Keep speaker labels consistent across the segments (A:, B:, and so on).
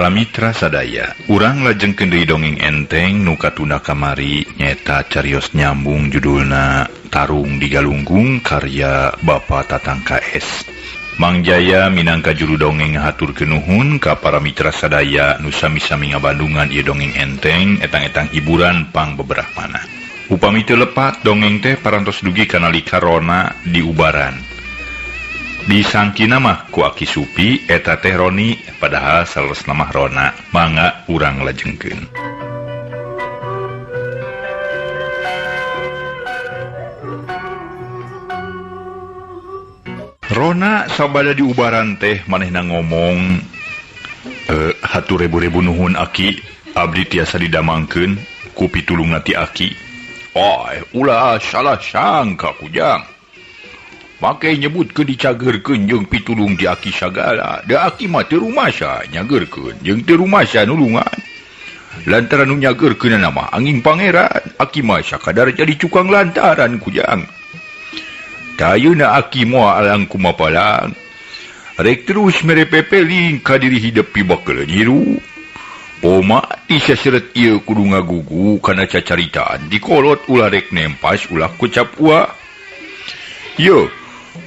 A: Para mitra sadaya, urang lajengkeun deui dongeng enteng nu katunda kamari nyaeta carios nyambung judulna Tarung di Galunggung karya Bapak Tatang KS. Mang Jaya minangka juru dongeng ngahaturkeun nuhun ka para mitra sadaya nu sami-sami ngabandungan ieu dongeng enteng etang-etang hiburan pang beberapana. Upami teu lepat dongeng teh parantos dugi kana likarona di ubaran. Disangkina mah ku Aki Supi eta teh Roni padahal salesna mah Rona. Mangga urang lajengkeun. Rona sabada di ubaran teh manehna ngomong, hatur rebu-rebu nuhun Aki, abdi tiasa didamangkeun ku pitulungna ti Aki. Ulah salah sangka kujang. Make nyebut ke dicagerkeun jeung pitulung di Aki sagala. Da Aki mah teu rumasa nyagerkeun jeung teu rumasa nulungan. Lantaran nu nyagerkeun nama angin pangeran, Aki mah sakadar jadi cukang lantaran kujang. Tayeuna Aki moal alang kumapalang. Rek terus mere pepeling ka diri hidup pi bakeuleun hirup. Oma disaseret ieu kudu ngagugu kana cacaritaan dikolot ulah rek nempas ulah kucap ua. Yo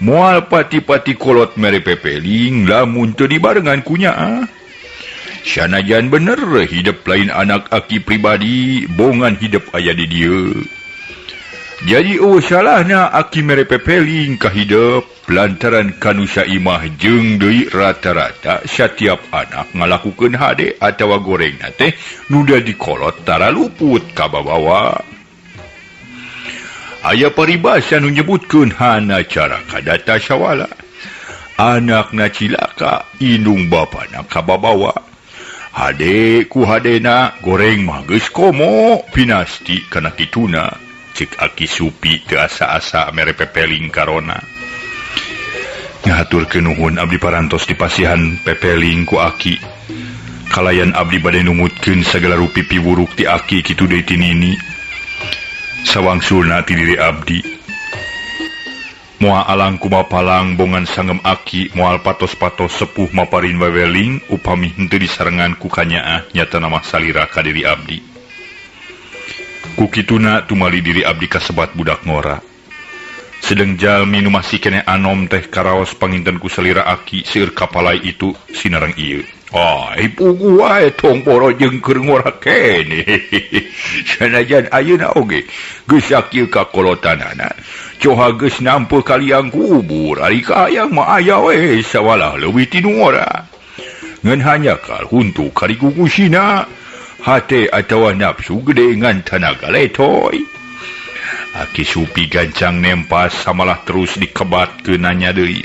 A: moal pati-pati kolot mere pepeling lamun teu dibarengan kunya. Sanajan bener hidup lain anak Aki pribadi, bongan hidup aya di dieu. Jadi salahna Aki mere pepeling ka hidup lantaran kanu saimah jeung deui rata-rata setiap anak ngalakukeun hade atawa gorengna teh nu da dikolot tara luput ka babawa. Aya paribasa nu nyebutkeun hana cara kadata sawala. Anakna cilaka indung bapana ka babawa. Hade ku hadena goreng mah geus komo pinasti kana kituna. Cek Aki Supi teu asa-asa mere pepeling karona. Ngahaturkeun nuhun abdi parantos dipasihan pepeling ku Aki. Kalayan abdi bade numutkeun sagala rupi piwuruk ti Aki kitu deui ti nini. Sawangsulna ti diri abdi. Moal alang kumapalang bongan sangem Aki moal patos-patos sepuh maparin weweling upami henteu disarengan ku kanyaah nyata nama salira ka diri abdi. Ku kituna tumali diri abdi kasebat budak ngora. Sedeng jalmi nu masih kene anom teh karaos panginten ku salira Aki seueur kapalai itu sinareng ieu. Pugu wae tong poro jeung keur ngora kene. Sanajan ayeuna oge geus sakieu kakolotanana. Coha geus nampeuh kaliang kubur, ari kaayang mah aya we sawalah leuwih ti nu ngora. Ngan hanyakal huntu kari kukusina. Hate atawa nafsu gede ngan tanaga letoy. Aki Supi gancang nempas samalah terus dikebat ke nanya deui.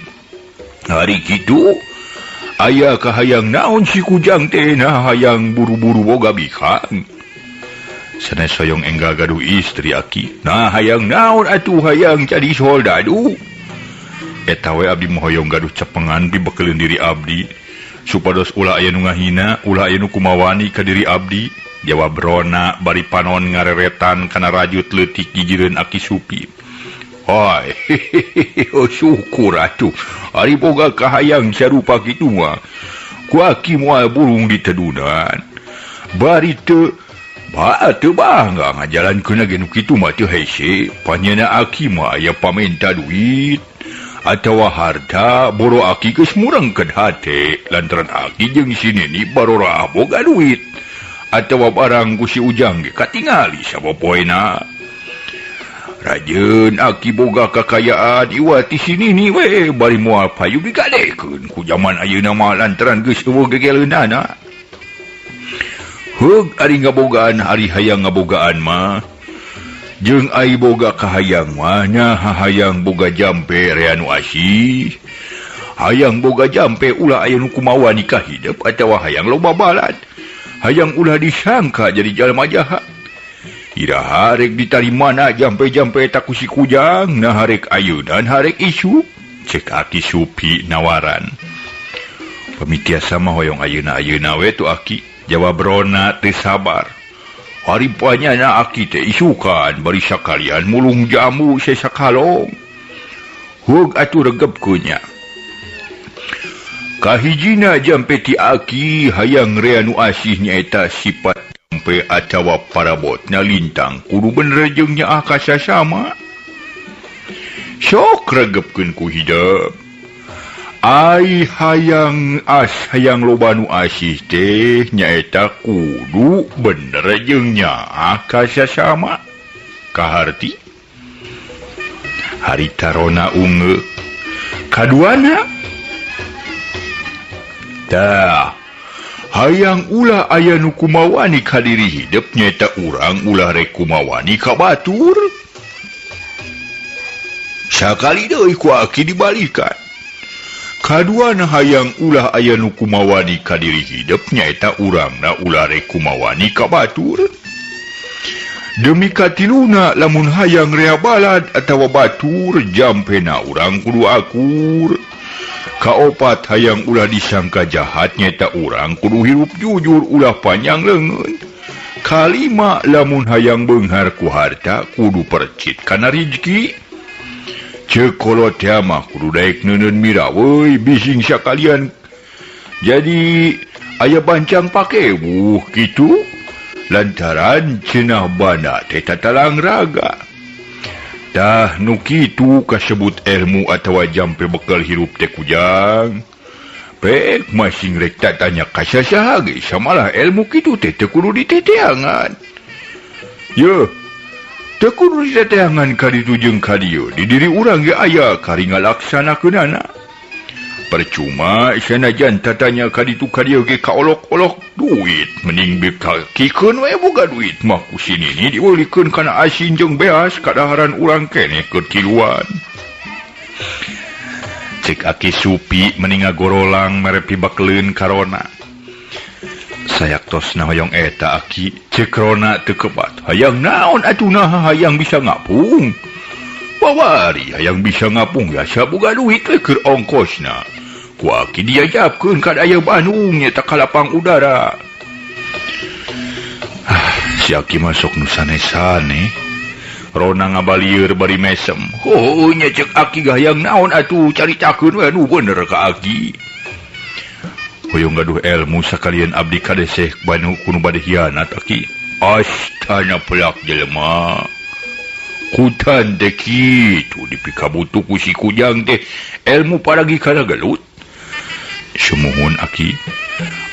A: Hari kitu aya kahayang naon si kujang teh nah hayang buru-buru boga bikang. Sanes hoyong enggal gaduh istri Aki. Nah hayang naon atuh hayang jadi soldadu. Eta we abdi mohoyong gaduh cepengan pi bekeuleun diri abdi. Supados ulah aya nu ngahina, ulah aya nu kumawani ka diri abdi. Jawab Rona bari panon ngareretan kana rajut leutik gijireun Aki Supi. Syukur atuh ari boga kahayang sarupa kitu mah. Ku Aki moal burung ditedunan. Bari teu bangga ngajalankeun ge nu kitu mah teu hese. Panyeuna Aki mah aya pamenta duit atawa harta boro Aki geus murengkeun hate lantaran Aki jeung si Nini barora boga duit atawa barang ku si Ujang ge katingali sapopoena. Rajeun Aki boga kakayaan iwa ti si Nini we bari moal payu digadekeun ku jaman ayeuna mah lantaran geus eueuh gegeleunana. Heug ari ngabogaan ari hayang ngabogaan mah. Jeung ai boga kahayang mah nya hayang boga jampe rea nu asih. Hayang boga jampe ulah aya nu kumawa nikah hidup atawa hayang loba balad. Hayang ulah disangka jadi jalma jahat. Ira harek ditarimana jampe-jampe eta ku si kujang, nah harek ayeunan harek isu. Cek Aki Supi nawaran. Pamitiasa mah hoyong ayeuna-ayeuna we tu Aki. Jawab Rona teu sabar. Hari panyana Aki teh isukan bari sakalian mulung jamu sesakalong. Hug atuh regep kunya. Kahijina jampe ti aki hayang rea nu asih nyaeta sifat jampe atawa parabot na lintang kudu bener jeung nya akasa sama. Sok regepkeun ku hidup. Ai hayang loba nu asih teh nyaeta kudu bener jeung nya akasa sama. Kaharti harita rona ungeuk. Kaduana tah hayang ulah aya nu kumawani ka diri hidup nyaeta urang ulah rek kumawani ka batur. Sakali deui ku aki dibalikan. Kaduana hayang ulah aya nu kumawani ka diri hidup nyaeta urangna ulah rek kumawani ka batur. Demi katiluna lamun hayang rea balad atawa batur jampena urang kudu akur. Kaopat hayang ulah disangka jahat nyaeta urang kudu hirup jujur ulah panjang leungeun. Kalima lamun hayang beunghar ku harta kudu percit kana rezeki. Ceuk kolot teh mah kudu daek neuneun mira weuy bising sakalian. Jadi aya bancang pakebuh kitu. Lantaran cenah bana teh tatalang raga. Tah nu kitu kasebut ilmu atawa jampe bekal hirup teh kujang. Pek masing rek tatanya kasasaha ge samalah ilmu kitu teh teu kudu diteteangan. Ye, teu kudu diteteangan ka ditu jeung ka dieu. Di diri urang ge aya kari ngalaksanakeunana. Percuma sanajan tatanya ka ditu ka dieu ge kaolok-olok duit mending bikakikeun we boga duit mah ku sinini diweulikeun kana asin jeung beas kadaharan urang keneh keur kiluan. Cek aki supi mending ngagorolang mere pibakleun karona. Sayaktos na hoyong eta aki cek rona teu kebat. Hayang naon atuna hayang bisa ngapung. Bawari hayang bisa ngapung ya saboga duit we keur ongkosna. Ku aki diajabkeun ka daya Bandung nyata kalapang udara. Si aki masuk nu sane-sane. Rona ngabalieur bari mesem. Oh nya cek aki gayang naon atuh caritakeun we nu bener ka aki. Hoyong gaduh ilmu sakalian abdi kadeseh banu kudu bade hianat aki. Astana pelak jelema. Kutan teh kitu dipikabutu ku si kujang teh ilmu paragi kana gelut. Sumuhun aki.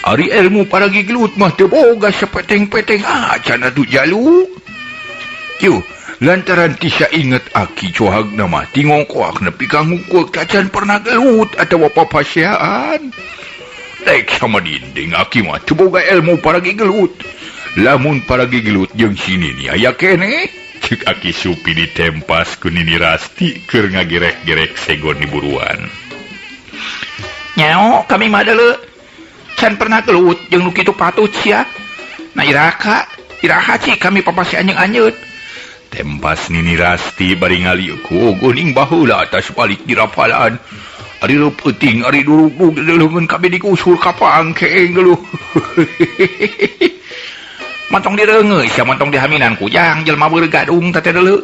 A: Ari ilmu paragi gelut mah teu boga sapeteng-peteng acan atuh jalu. Yuh, lantaran tisa inget aki cohagna mah tingongkoak nepi ka ngukuek acan pernah gelut atawa papasiaan. Daek sama dinding aki mah teu boga ilmu paragi gelut. Lamun paragi gelut jeung sinini aya keneh. Cek aki supi ditempas ku Nini Rasti keur ngagerek-gerek segon di buruan. Nyao kami mah deuleu can pernah gelut jeung nu kitu patut sia. Na iraha ci kami papasi anjeun-anjeun. Tempas Nini Rasti bari ngalieu ku geuning baheula atas balik dirapalan. Ari reup euting ari durug deuleuheun kabeh dikusur ka pangkeeng geuluh. Mantong direungeus sia mantong dihaminan kujang jelema beureuh gadung teh deuleu.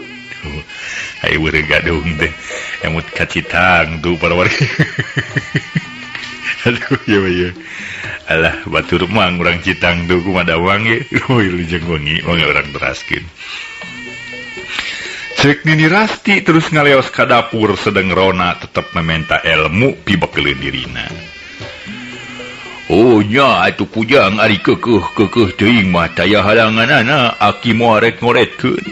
A: Ai beureuh gadung teh emut kacitang tuh para warga. Aduh ya. Alah batur mang urang citang tuh kumaha dawang ge. Euy jeung wengi mangga urang teraskeun. Cek Nini Rasti terus ngaleos ka dapur sedeng Rona tetep meminta ilmu pibakeuleun dirina. Oh nya atuh kujang ari keukeuh teuing mah taya halanganana aki moal rek ngoretkeun.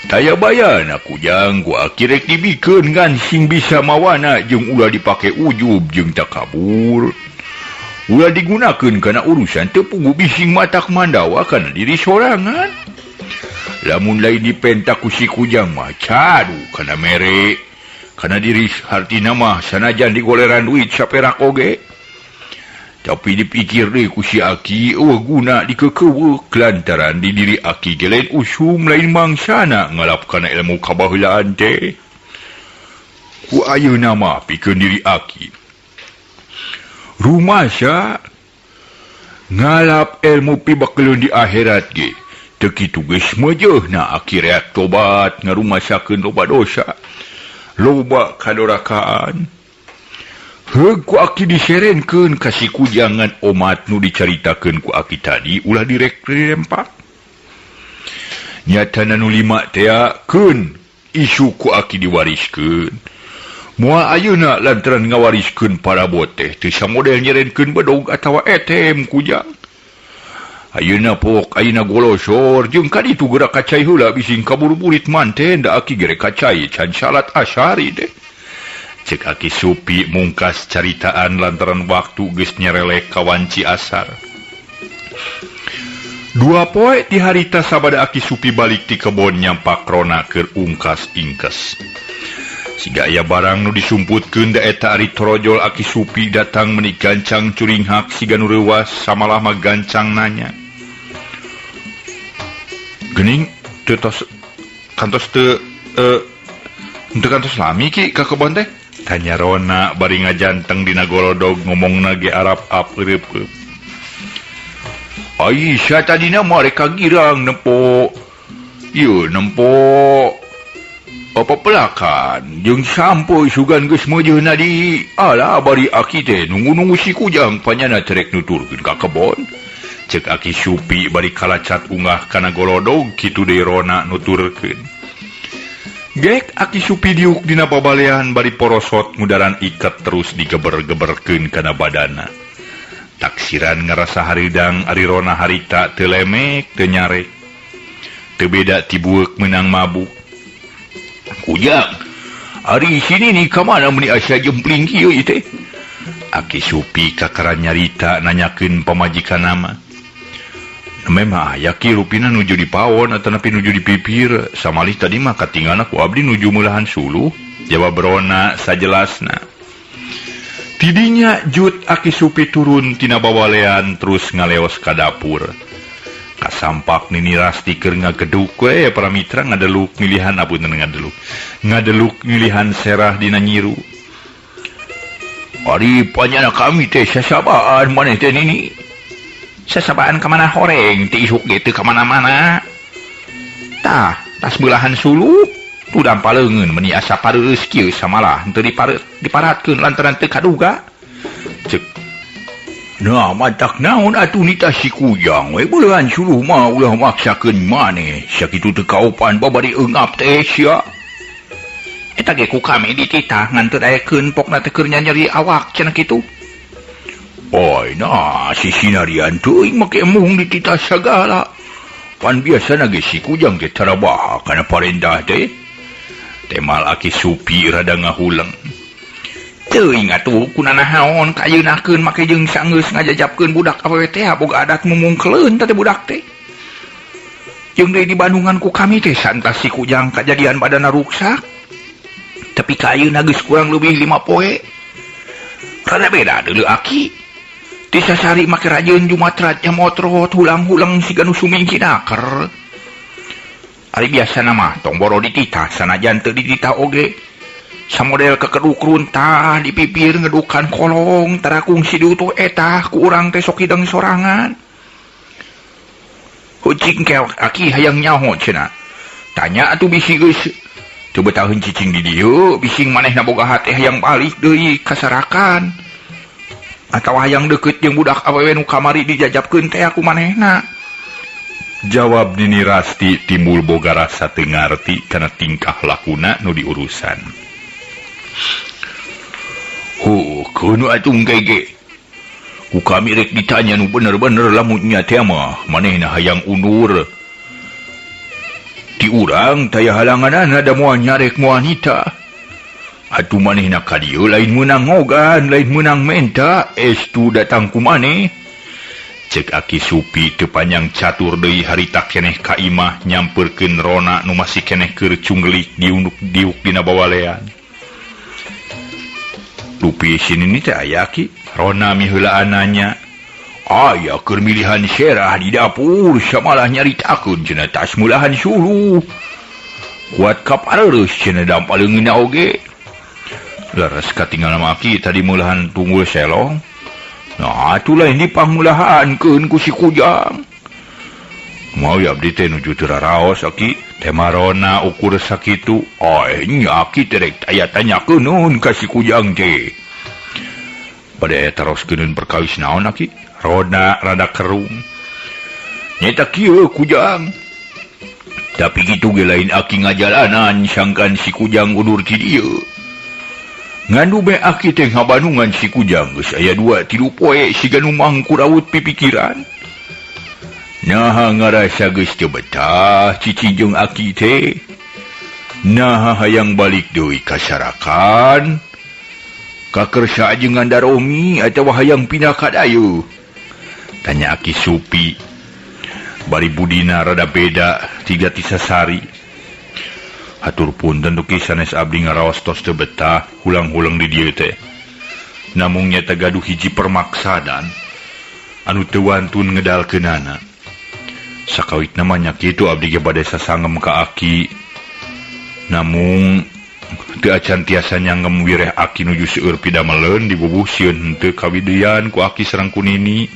A: Taya bayana kujang gua aki rek dibikeun ngan sing bisa mawana jeung ulah dipake ujub jeung takabur. Ulah digunakeun kana urusan teu puguh bising matak mandawa kana diri sorangan. Lamun lain dipentak ku si kujang mah cadu kana mere. Kana diri hartina mah sanajan digoleran duit saperak oge. Tapi dipikir deh ku si aki guna dikekeuweuk lantaran di diri aki ge lain usum lain mangsana ngalap kana ilmu kabaheulaan teh. Ku ayeuna mah pikeun diri aki. Rumasa ngalap ilmu pibakeuleun di akhirat ge. Teu kitu geus meujeuhna aki rek tobat ngarumasakeun loba dosa. Loba kadorakaan. ku aki diserenkeun kasih kujangan omat nu dicaritakeun ku aki tadi ulah direk rempak. Nyatana nu 5 keun isu ku aki diwariskeun. Moal ayeuna lantaran ngawariskeun para boteh teu samodel nyerenkeun bedog atawa ATM kujang. Ayeuna pok ayeuna golosor jeung kaditu geura kacai heula bising kabur-burit manten da aki gere kacai can salat asyari deh. Cek aki Supi mungkas caritaan lantaran waktu geus nyerelek kawanci asar. 2 poe ti harita sabada aki Supi balik ti kebon nyampak Rona keur ungkas ingkes. Siga aya barang nu disumputkeun da eta ari torojol aki Supi datang meuni gancang curing hak siga nu reuwas samalah mah gancang nanya. Geuning teu tos kantos teu henteu kantos lami ki ka kebon teh? Tanya Rona bari ngajanteng dina golodog ngomongna ge arap-ap eureup-eup. Aisyah tadina mereka girang nempo apa pelakan jeung sampoy sugan geus meujeuhna di ala bari aki teh nunggu-nunggu si kujang panyana cerek nuturkeun ka kebon. Cek aki Supi bari kalacat unggah kana golodog kitu deui Rona nuturkeun. Gek aki Supi diuk dina babalean bari porosot mudaran iket terus digeber-geberkeun kana badana. Taksiran ngerasa haridang ari Rona harita teu lemek teu nyarek. Teu beda ti bueuk meunang mabuk. Kujang, ari sini nih ka mana meuni asa jempling kieu ieu teh? Aki Supi kakaran nyarita nanyakeun pamajikanna mah. Memang yaki rupina nuju di pawon atau napi nuju di pipir samalih tadi mah katinggalna ku abdi nuju mulahan suluh. Jawab Rona sajelasna. Tidinya Jut aki Supi turun tina bawalean terus ngaleos ka dapur. Kasampak Nini Rasti keur ngageduk we para mitra ngadeluk milihan apunten ngadeluk milihan serah dina nyiru. Ari panyana kami teh sasabaan maneh teh Nini. Sasabaan kemana horeng ti isuk gitu kemana-mana. Tah tas belahan sulu tu dampaleungeun meuni asa pareus kieu samalah henteu diparatkeun lantaran teu kaduga. Cek nah matak naon atuh nita si kujang we belahan suluh mah ulah maksakeun maneh sakitu teu kaopan babari eungap teh sia. Eta ge ku kami dititah ngan teu daekeun pokna teh keur nyeri awak cenah kitu. Oi, nah, si sinarian teuing make emung dititah sagala. Pan biasana ge si kujang teh tarabaha kana parendah teh. Temal aki Supi rada ngahuleng. Teuing atuh kunanahaon kayeunakeun make jeung sanggeus ngajajabkeun budak awewe teh boga adat mumungkeleun teh budak teh. Jeung deui di Bandungan ku kami teh santas si kujang kajadian badana ruksak. Tapi kayeuna geus kurang leuwih 5 poe. Rada beda deuleu aki. Disasari make rajeun Jumatrat nya motrot hulang-hulang siga nu suming cidaker. Ari biasana mah tong boro dititah sanajan teu dititah oge. Samodel kekeduk runtah di pipir ngedukan kolong tarakung si diutuh eta ku urang teh sok hideng sorangan. Hucing keok aki hayang nyaho cenah. Tanya atuh bisi geus teu betaheun cicing di dieu bising manehna boga hate hayang balik deui kasarakan. Atau hayang deket jeung budak awewe nu kamari dijajabkeun teh aku manehna. Jawab Nini Rasti timbul boga rasa teu ngarti kana tingkah lakuna nu diurusan. Kudu atuh gege. Ku kami rek ditanya nu bener-bener lamun nya teh mah manehna hayang undur. Ti urang taya halanganana da moal nyarek wanita. Atuh manehna ka dieu lain meunang ngogan, lain meunang menta, estu datang ku maneh. Cek aki Supi teu panjang catur deui harita keneh ka imah nyampeurkeun Rona nu masih keneh keur cunggelik diuk dina bawalean. Lupi sini teh aya ki, Rona miheulaan nanya. Aya keur milihan serah di dapur samalah nyaritakeun cenah tas mulahan suluh. Kuat kapareureuh cenah dampaleungeunna oge. Leres katinggal maki tadi mulahan tunggul selong. Nah, itulah ini pangmulahan ku si kujang. Mau ya abdi teh nuju teu raraos aki, tema Rona ukur sakitu. Nya aki terek aya tanyakeun ka si kujang teh. pada teroskeun perkawis naon aki Rona rada kerung nyata kieu kujang tapi gitu ge lain aki ngajalanan sangkan si kujang undur ti dieu ngandu be aki teh ngabanungan si kujang geus aya 2-3 poe siga nu mangku raut pipikiran nah ngarasa geus teu betah cici jeung aki teh nah hayang balik deui ka Sarakan ka kersa jeung Gandaromi atawa hayang pindah ka Dayu tanya Aki Supi bari budina rada beda tiga tisasari hatur punten tuki sanes abdi ngaraos tos teu betah hulang-hulang di dieu teh namung nya gaduh hiji permaksadan anu teu wantun ngedalkeunana sakawit namanya kitu abdi ge bade sasangem ka Aki namung teu acan tiasa nyangem wireh Aki nuju seueur pidameleun dibubuh sieun henteu kawidian ku Aki sareng Kunini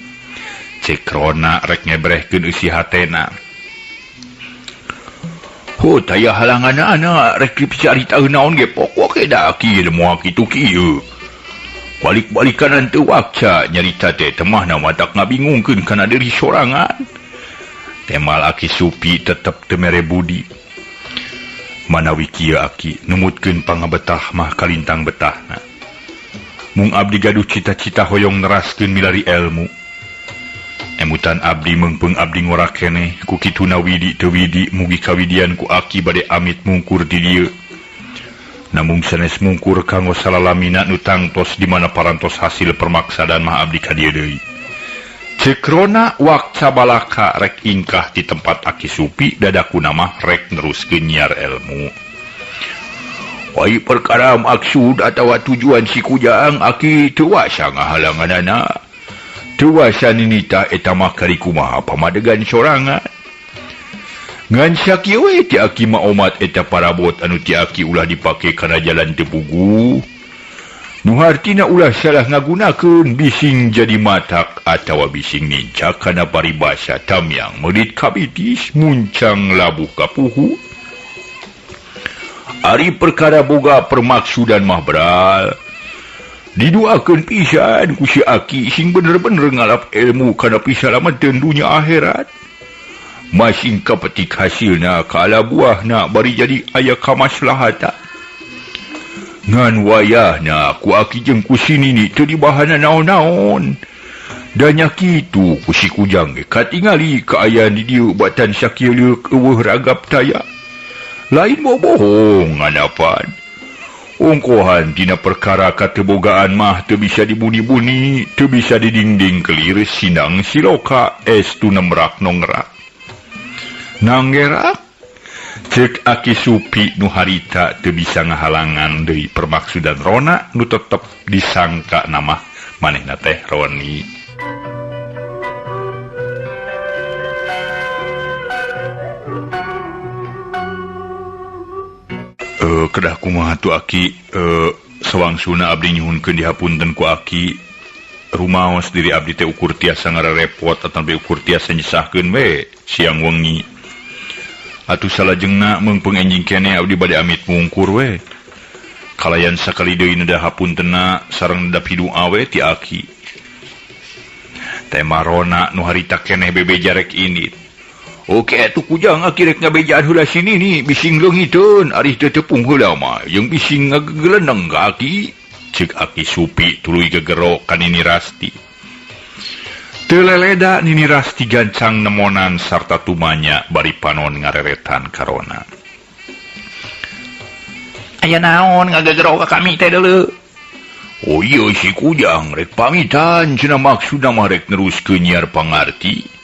A: cek Rona rek ngebrehkeun eusi hatena taya halanganana rek dicaritaeun naon ge pokok da Aki moal kitu kieu balik-balikanan teu wakca nyarita teh temahna matak ngabingungkeun kana diri sorangan temal Aki Supi tetep teu mere budi manawi kieu Aki numutkeun pangabetah mah kalintang betahna mung abdi gaduh cita-cita hoyong neraskeun milari ilmu emutan abdi meungpeung abdi ngora keneh ku kituna widi teu widi mugi kawidian ku Aki bade amit mungkur di dieu namung sanes mungkur kanggo salalamina nu tangtos di mana parantos hasil permaksadan mah abdi ka dieu deui cek Rona wakca balaka rek ingkah di tempat Aki Supi dadakuna mah rek neruskeun nyiar ilmu wai perkara maksud atawa tujuan si kujang Aki teu wasa ngahalanganana teu wasa ninita eta mah kari kumaha pamadegan sorangan ngan sakieu we ti Aki mah omat eta parabot anu ti Aki ulah dipake kana jalan teu puguh nu hartina ulah salah ngagunakeun bising jadi matak atawa bising nincak kana paribasa tamyang meudit kabitis muncang labuh kapuhu ari perkara boga permaksudan mah beral diduakeun pisan ku si Aki sing bener-bener ngalap ilmu kana pisalamateun dunya akhirat masing kapetik hasilna kala buahna bari jadi aya kamaslahatan ngan wayahna ku Aki jeung ku Sinini teu dibahana naon-naon danya kitu ku si kujang ge katingali kaayaan di dieu batan sakieu leuk eueuh ragap taya lain bohong nganapan ongkohan dina perkara katebogaan mah teu bisa dibuni-buni teu bisa didingding kelir sinang siloka estu nemrak nongrak nanggerak cek Aki Supi nu harita teu bisa ngahalangan deui permaksudan Rona nu tetep disangka nama manehna teh Roni kedah kumaha tu Aki sawangsuna abdi nyuhunkeun dihapunten ku Aki rumaos diri abdi teh ukur tiasa ngarerepot atawa ukur tiasa nyisahkeun we siang wengi atuh salajengna meungpeung enjing keneh abdi bade amit mungkur we kalayan sakali deui neda hapuntenna sareng neda pidoa we ti Aki tema Rona nu harita keneh bebeja rek indit oke atuh kujang Aki rek ngabejaan heula sini nih bising leungiteun ari teu tepung heula mah jeung bising ngageleneng ka Aki ceuk Aki Supi tuluy gegero ka Nini Rasti teu leleda Nini Rasti gancang nemonan sarta tumanya bari panon ngareretan ka Rona aya naon ngagegero ka kami teh deuleu oh iya si kujang rek pamitan cenah maksudna mah rek neruskeun nyiar pangarti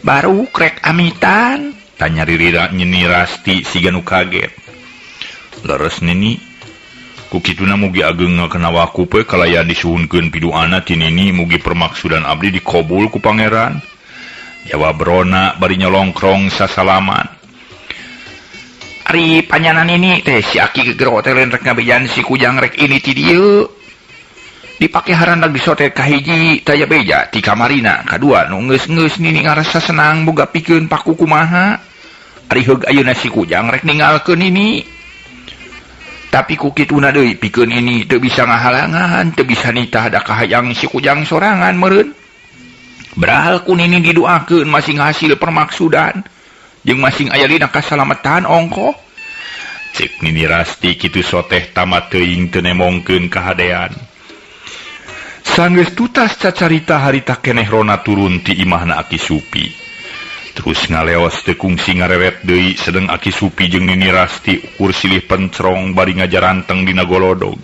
A: baru krek amitan tanya Nini Rasti siga nu kaget leres Nini ku kituna mugi ageng ngakena wakup kalayan disuhunkeun pidoana ti Nini mugi permaksudan abdi dikobul ku pangeran jawab Rona bari nyolongkrong sasalaman ari panyanan ini teh si Aki gegero teh rek ngabejaan si kujang rek ini ti dieu dipake harandag disotet ka hiji taya beja ti kamarina kadua nu geus-geus Nini ngarasa senang boga pikeun paku kumaha ari heug ayeuna si kujang rek ninggalkeun Nini
B: Tapi ku kituna deui pikeun ini teu bisa ngahalangan, teu bisa nitah da kahayang si Kujang sorangan meureun. Berahal kun ini didoakeun masing hasil permaksudan jeung masing aya dina kasalamatan ongko. Cek Nini Rasti kitu soteh tamat teuing teu nemongkeun kahadean. Sanggeus tutas cacarita harita keneh rona turun ti imahna Aki Supi. Terus ngaleos teu kungsi ngarewet deui sedeng Aki Supi jeung Nini Rasti ukur silih pencrong bari ngajaranteng dina golodog.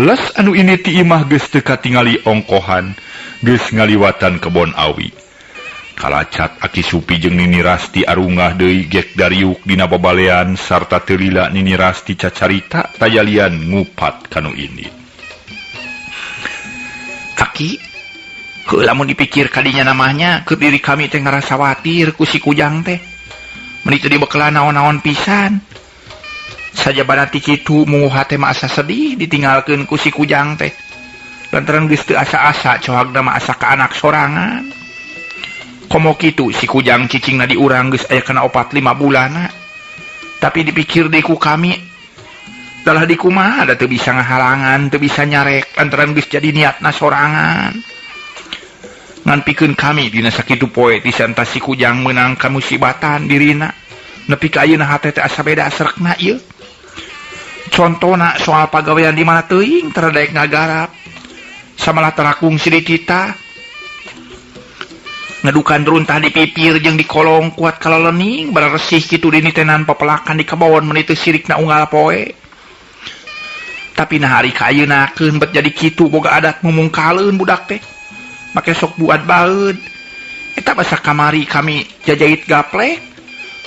B: Les anu ini ti imah geus teu katingali ongkohan, geus ngaliwatan kebon awi. Kalacat Aki Supi jeung Nini Rasti arungah deui gek dariuk dina babalean sarta teu lila Nini Rasti cacarita tayalian ngupat kanu ini. Aki, heula mun dipikir kadinya namanya keur diri kami teh ngarasa watir ku si Kujang teh. Meuni teu dibekeulan naon-naon pisan. Sajabana ti kitu munguh hate mah asa sedih ditinggalkeun ku si Kujang teh. Lantaran geus teu asa-asa coagna mah asa ka anak sorangan. Komo kitu si Kujang cicingna di urang geus aya kana 4-5 bulana. Tapi dipikir deui ku kami dalah di kumaha da teu bisa ngahalangan, teu bisa nyarek lantaran geus jadi niatna sorangan. Ngan pikeun kami dina sakitu poe ti santa si Kujang meunang kamusibatan dirina. Nepi ka ayeuna hate teh asa beda srekna ieu. Contona soal pagawean di mana teuing terdaek ngagarap. Samalah tarakung si Ditita. Ngadukan runtah di pipir jeung di kolong kuat kalalening bararesih kitu dinitenan papelakan di kebawon meuni teu sirikna unggal poe. Tapi nah hari ka ayeuna keun bet jadi kitu boga adat mumungkaleun budak teh. Make sok buat baeud. Eta basa kamari kami jajait gaplek.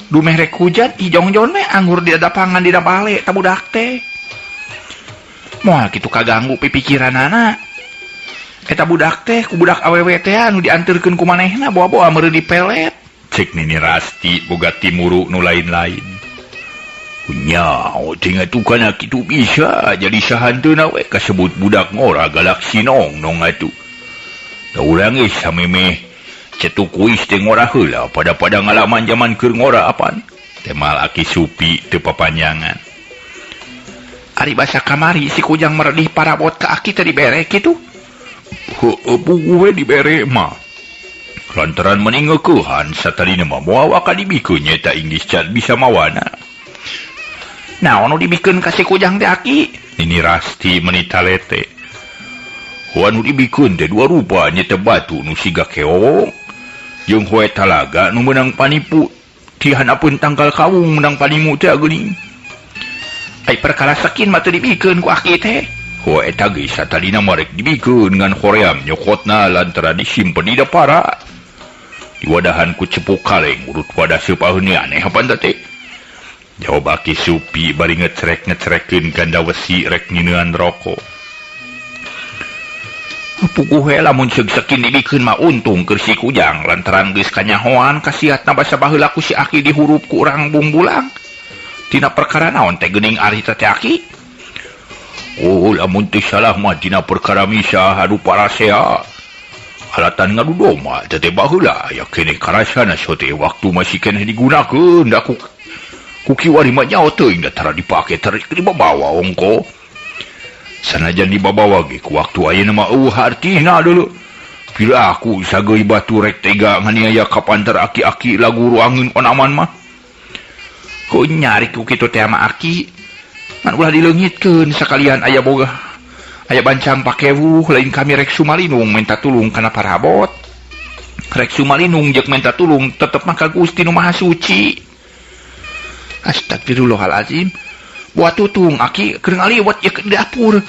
B: Dumeh rek hujan ijong-jon we anggur di dapangan dina bale ta budak teh. Moal kitu kaganggu pipikiranana. Eta budak teh ku budak awewe teh anu dianterkeun ku manehna bawa-bawa meureun dipelet. Cek Nini Rasti boga timuru nu lain-lain. Nya, tinggal tukana kitu bisa jadi sahanteuna we kasebut budak ngora galak sinong nong atuh. Da urang geus samemeh cetuk kuis teh ngora heula pada ngalaman zaman keur ngora apan. Temal Aki Supi teu papanjangan. Ari basa kamari si Kujang meredih parabot ka Aki teh dibere kitu. Bugue dibere mah lantaran meninggalkeun satalina mah moal ka dibikeun nyata Inggris cat bisa mawana. Naon nu dibikeun ka si Kujang teh Aki? Nini Rasti meuni talete. Anu dibikeun teh dua rupa nyata batu nu siga keong jeung hoe talaga nu meunang panipu ti hanapeun tanggal kawung meunang panimu teh geuning. Ai perkara sakin mah teu dibikeun ku Aki teh. Ho eta geus satalina marek dibikeun ngan hoream nyokotna lantaran disimpen di dapara. Diwadahan ku cepuk kaleng urut wadah seupaheun aneh hapan teh. Jawab Aki Supi bari ngecrek-ngecrekeun ganda wesi rek ngineuan rokok. Puguh we lamun seug-seugin dibikeun mah untung keur si Kujang lantaran geus kanyahoan kasiatna basa baheula ku si Aki dihurup ku urang bumbulang. Tina perkara naon teh geuning ari teh Aki? Oh, lamun teu salah mah dina perkara misah anu parasea. Alatan ngadu domba teh baheula aya keneh karasana sote waktu masih keneh digunakeun da ku kiwari mah nyaho teuing da tara dipake tarik dibabawa ongko. Sanajan dibabawa ge ku waktu ayeuna mah eueuh artina deuleu. Pila aku sageui batu rek tega nganiaya ka pantar aki-aki lagu ruangeun onaman mah. Ku nyari ku kitu teh mah Aki. Ngan ulah dileungitkeun sakalian aya boga aya bancang pakewuh lain kami rek sumalinung minta tulung kana parabot. Rek sumalinung jeung minta tulung tetep mah ka Gusti Nu Maha Suci. Astagfirullahalazim. Buat tutung Aki keur ngaliwat ye ke dapur.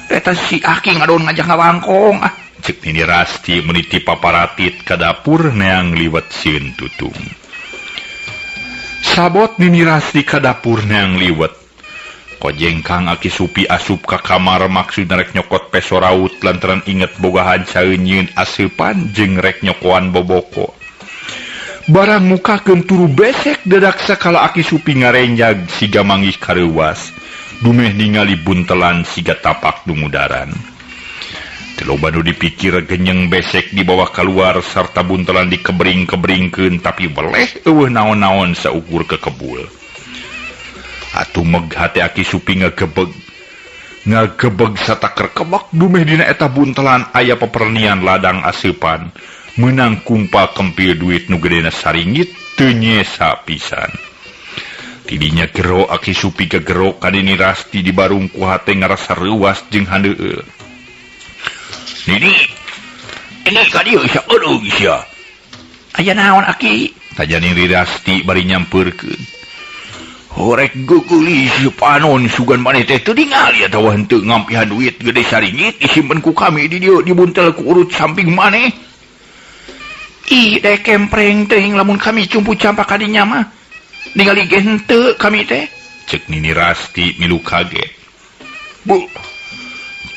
B: Eta si Aki ngadon ngajak ngawangkong. Cek Nini Rasti meniti paparatit ka dapur neang liwat sieun tutung. Sabot Nini Rasti ka dapur neang liwat. Kojengkang Aki Supi asup ka kamar maksudna rek nyokot peso raut lantaran inget bogahan saeunyeun aseupan jeung rek nyokoan boboko. Barang mukakeun turu besek dadak sakala Aki Supi ngarenjag siga manggih kareuwas. Dumeh ningali buntelan siga tapak dumudaran. Teu loba nu dipikir genyeng besek dibawa keluar sarta buntelan dikebring-kebringkeun tapi weleh eueuh naon-naon saukur kekebul.
A: Atuh meghati Aki Supi ngagebeg sa taker kebak dumeh dina eta buntelan aya pepernian ladang asupan menang kumpa kempil duit nu gedena saringgit teu nyesa pisan. Tidinya gero Aki Supi gegero ka Nini Rasti di barung ku hate ngarasa reuas jeung handeueul.
B: Nini, ini ka dieu sia eureung sia. Aya naon Aki?
A: Tanya Nini Rasti bari nyampeurkeun.
B: Horek guguli si panon sugan maneh teh teu ningali atawa henteu ngampihan duit gede saringgit disimpen ku kami di dieu dibuntel ku urut samping maneh. Ih, dek kempreng teh lamun kami cumpu campak kadinya mah. Ningali ge henteu kami teh.
A: Cek Nini Rasti milu kaget.
B: Bu,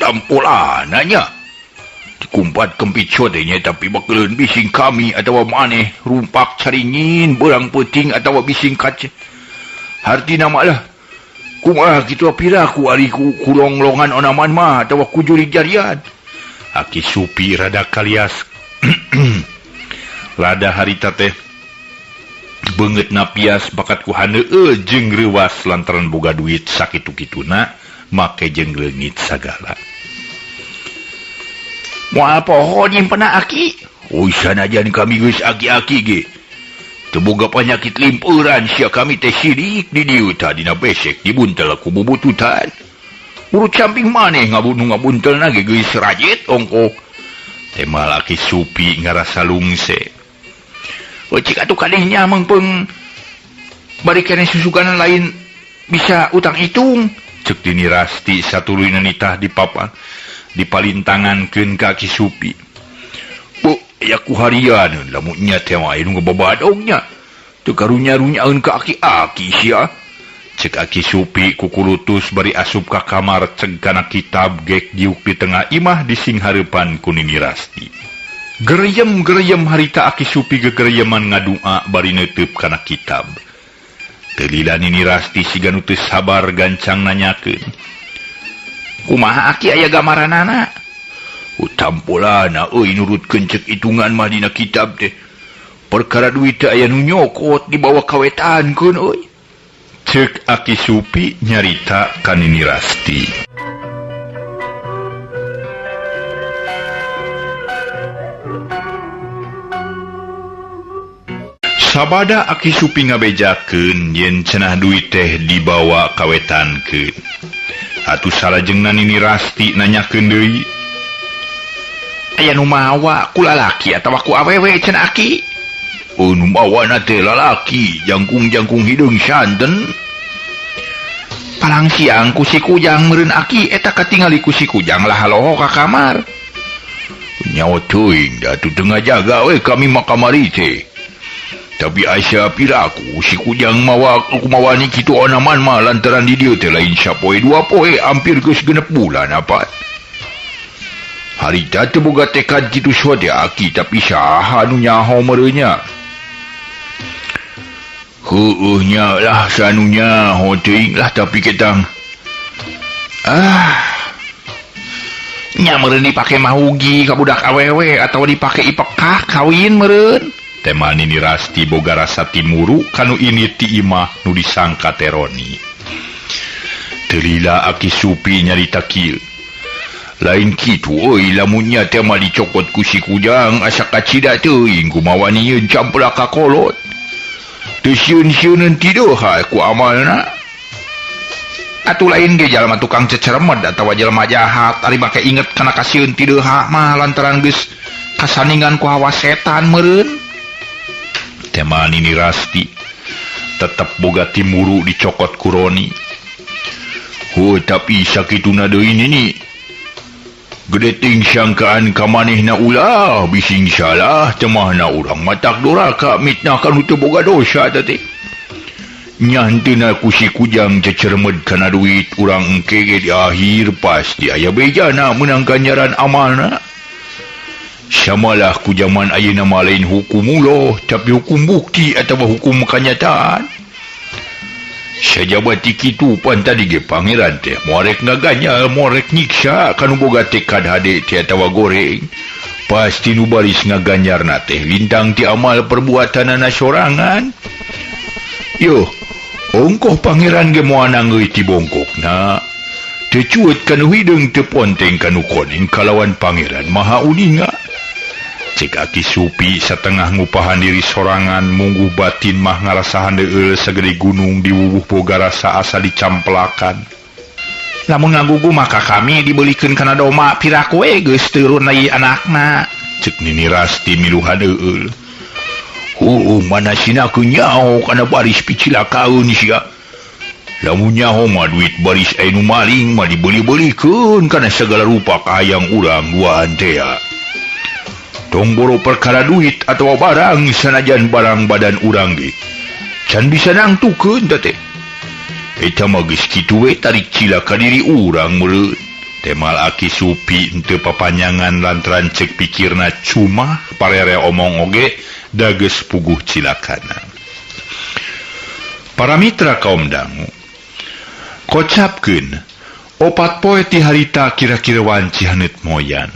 B: tampulan nya. Dikumpat kempicot teh nya tapi bakeuleun bising kami atawa maneh rumpak caringin beurang peuting atawa bising kace. Harti nama lah kumaha kitu piraku ari ku kulonglongan onaman mah atawa ku juri jarian.
A: Aki Supi rada kalias lada harita teh beungeut napias bakat ku handeueul jeung reuwas lantaran boga duit sakitu-kituna make jeung leungit sagala.
B: Moal poho nyimpena Aki? Oh sanajan kami geus aki-aki ge. Teu boga panyakit limpuran sia kami teh sirik di dieu tah dina besek dibuntel ku bubututan. Urut samping maneh ngabuntelna ge geus rajit ongko.
A: Temal Aki Supi ngarasa lungse.
B: Cik atuh kadehnya mengpeng bari keneh susuganan lain bisa utang hitung.
A: Cek Nini Rasti satuluyna nitah di papan dipalintangankeun ka Aki Supi.
B: Bu, ya ku harian lamun nya teh mah anu ngababadognya. Teu karunya-runyaeun ka aki-aki sia.
A: Cek Aki Supi kukulutus bari asup ka kamar ceg kana kitab gek diuk di tengah imah di singhareupan ku Nini Rasti. Gereyem harita Aki Supi gegereyeman ngadua bari neuteub kana kitab. Teu lila Nini Rasti siga nu teu sabar gancang nanyakeun.
B: Kumaha Aki aya gamaranana?
A: Utampulana euy nurutkeun cek hitungan mah dina kitab teh. Perkara duit teh aya nu nyokot dibawa kawetankeun euy. Cek Aki Supi nyarita ka Nini Rasti. Sabada Aki Supi ngabejakeun yen cenah duit teh dibawa kawetankeun. Atuh salajengna Nini Rasti nanyakeun deui.
B: Aya nu mawa ku lalaki atawa ku awewe cenah Aki?
A: Oh nu mawana teh lalaki, jangkung-jangkung hideung santen.
B: Palang siang ku si Kujang meureun Aki eta katingali ku si Kujang lah haloho ka kamar.
A: Nyawa teuing da atuh teu ngajaga we kami mah kamari teh. Tapi asa piraku si Kujang mawa kumawani kitu onaman mah lantaran di dieu teh lain sapoe dua poe hampir geus genep bulan apa. Harita teu boga tekad kitu sode Aki tapi saha nu nyaho meureunnya. Heueuh nya lah sanunya teuing lah tapi ketang.
B: Nya meureun dipake mahugi ka budak awewe atawa dipake ipekah kawin meureun.
A: Tema Nini Rasti boga rasa timuru kanu ini ti imah nu disangka teroni. Teu lila Aki Supi nyarita kieu. Lain kitu euy lamunnya teh mah dicokot ku si Kujang asa kacida teuing kumawa nieun campula ka kolot. Teu sieun-sieun ti deuha ku amalna.
B: Atuh lain ge jalma tukang ceceremed atawa jalma jahat ari make inget kana kasieun ti deuha mah lantaran geus kasaningan ku hawa setan meureun.
A: Tema Nini Rasti tetep boga timuru dicokot ku Roni. Tapi sakituna deui Nini. Gede ting sangkaan ka manehna ulah bising salah temahna urang matak doraka mitnah kanu teu boga dosa teh. Nya henteu ku si Kujang cecermed kana duit urang engke ge di akhir pasti aya bejana meunang ganjaran amalna. Samalah ku zaman ayeuna mah lain hukum uloh tapi hukum bukti atawa hukum kenyataan. Sajabat kitu pan tadi ge pangeran teh morek ngaganyal morek nyiksa kanu boga tekad hade teh atawa goreng. Pasti nu baris ngaganyarna teh lintang ti amal perbuatanana sorangan. Yo, Ongkoh pangeran gemoana ngeuy ti bongkokna. Teu cuet kanu hideung teu ponteng kanu koneng kalawan pangeran maha uninga. Cek Aki Supi satengah ngupahan diri sorangan mungguh batin mah ngarasahan deul sagede gunung diwuwuh boga rasa asa dicamplakan.
B: Lamun ngagugu maka kami dibelikeun kana doma piraku we geus turun lai anakna.
A: Cek Nini Rasti miluhan deul. Mana sinaku nyaho kana baris picilakaun sia. Lamun nyaho mah duit baris anu maling mah dibeli-belikeun kana segala rupa ka hayang urang duaan teh. Tong boro perkara duit atau barang sanajan barang badan urang ge. Can bisa nangtukeun teh. Eta mah geus kitu we tarik cilaka diri urang meureun. Temal Aki Supi henteu papanjangan lantaran cek pikirna cuma parere omong oge dages puguh cilakana. Para mitra kaum dangu, kocapkeun 4 poe ti harita kira-kira wanci haneut moyan.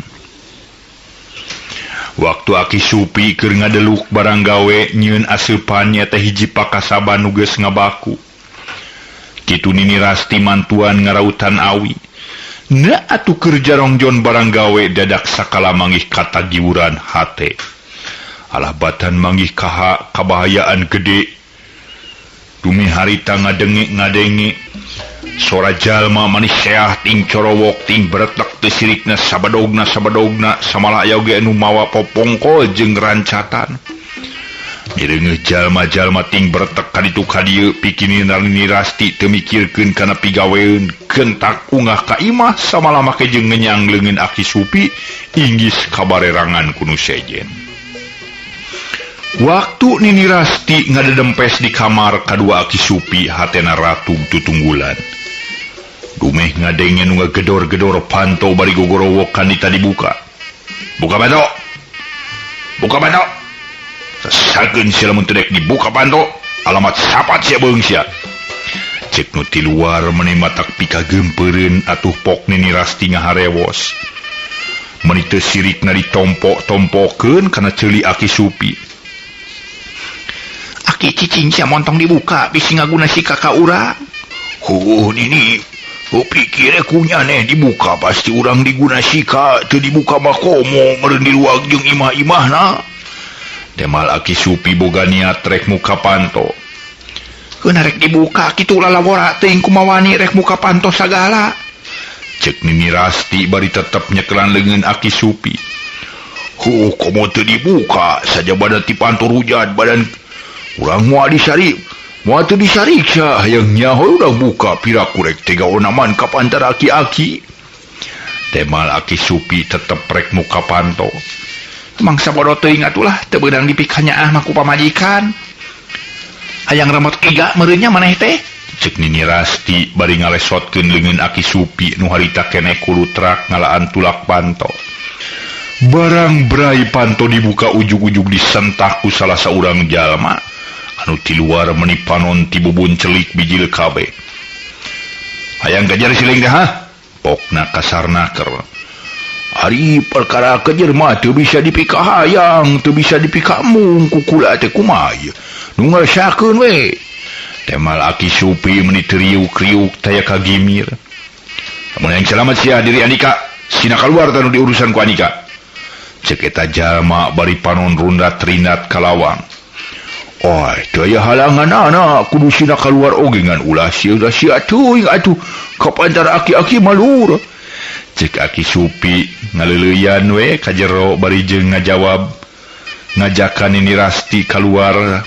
A: Waktu Aki Supi keur ngadeluk barang gawe nyieun aseupan nyaeta hiji pakasaban nu geus ngabaku. Kitu Nini Rasti mantuan ngarautan awi. Na atuh keur jarongjon barang gawe dadak sakala manggih kata giuran hate. Alah batan manggih kabahayaan gede. Dumi harita ngadenge sora jalma manis seah ting corowok ting beretek teu sirikna sabadogna samala aya oge anu mawa popongkol jeung rancatan. Mireungeuh jalma-jalma ting beretek kaditu kadieu pikinin Nini Rasti teu mikirkeun kana pigaweun gentak ungah ka imah samala make jeung ngenyang leungeun Aki Supi inggis kabarerangan ku nu sejen. Waktu Nini Rasti ngadedempes di kamar kadua Aki Supi hatena ratug tutunggulan. Dumeh ngadenge nu ngagedor-gedor panto bari gogorowokan tadi buka. Buka panto. Buka panto. Sageun sia lamun teu dek dibuka panto, alamat sapat sia beung sia. Cek nu ti luar meuni matak pikageumpeureun atuh pok Nini Rasti ngaharewos. Meuni teu sirikna ditompok-tompokeun kana ceuli Aki Supi.
B: Aki cicing sia montong dibuka bisi ngaguna si kakak urang.
A: Nini, pikir kunya neh dibuka pasti urang diguna sika teu dibuka mah komo meureun diluag jeung imah-imahna. Temal Aki Supi boga niat rek muka panto.
B: Keuna rek dibuka kitu lalawora teuing kumawani rek muka panto sagala.
A: Cek Nini Rasti bari tetep nyekelan leungeun Aki Supi. Komo teu dibuka saja badan ti panto rujat badan urang moal disari. Moal teu disariksa hayang nyaho urang buka piraku rek tega onaman ka pantara aki-aki. Temal Aki Supi tetep rek muka panto.
B: Mangsa bodoh teuing atulah teu beudang dipikanya mah ku pamajikan. Hayang remot ega meureunnya maneh teh.
A: Cek Nini Rasti bari ngalesotkeun leungeun Aki Supi nu harita keneh kulutrak ngalaan tulak panto. Barang brai panto dibuka ujug-ujug disentak ku salah saurang jalma anu ti luar meuni panon ti bubun celik bijil kabe. Hayang gajar siling dah ha? Pokna kasarna keur. Hari perkara kejer mah teu bisa dipika hayang, teu bisa dipika mung kukula teh kumaha ieu. Nu ngarasakeun we. Temal Aki Supi meuni teu riuk-riuk taya kagimir. Lamun yang selamat sia diri Andika, sina kaluar tanu diurusan ku Andika. Cek eta jalma bari panon rundat rindat kalawang. Oi, teu aya halanganana kudu sina kaluar oge ngan ulah sia teuing atuh ka pantara aki-aki malur. Cek Aki Supi ngaleuleyan we ka jero bari jeung ngajawab ngajakan Nini Rasti keluar.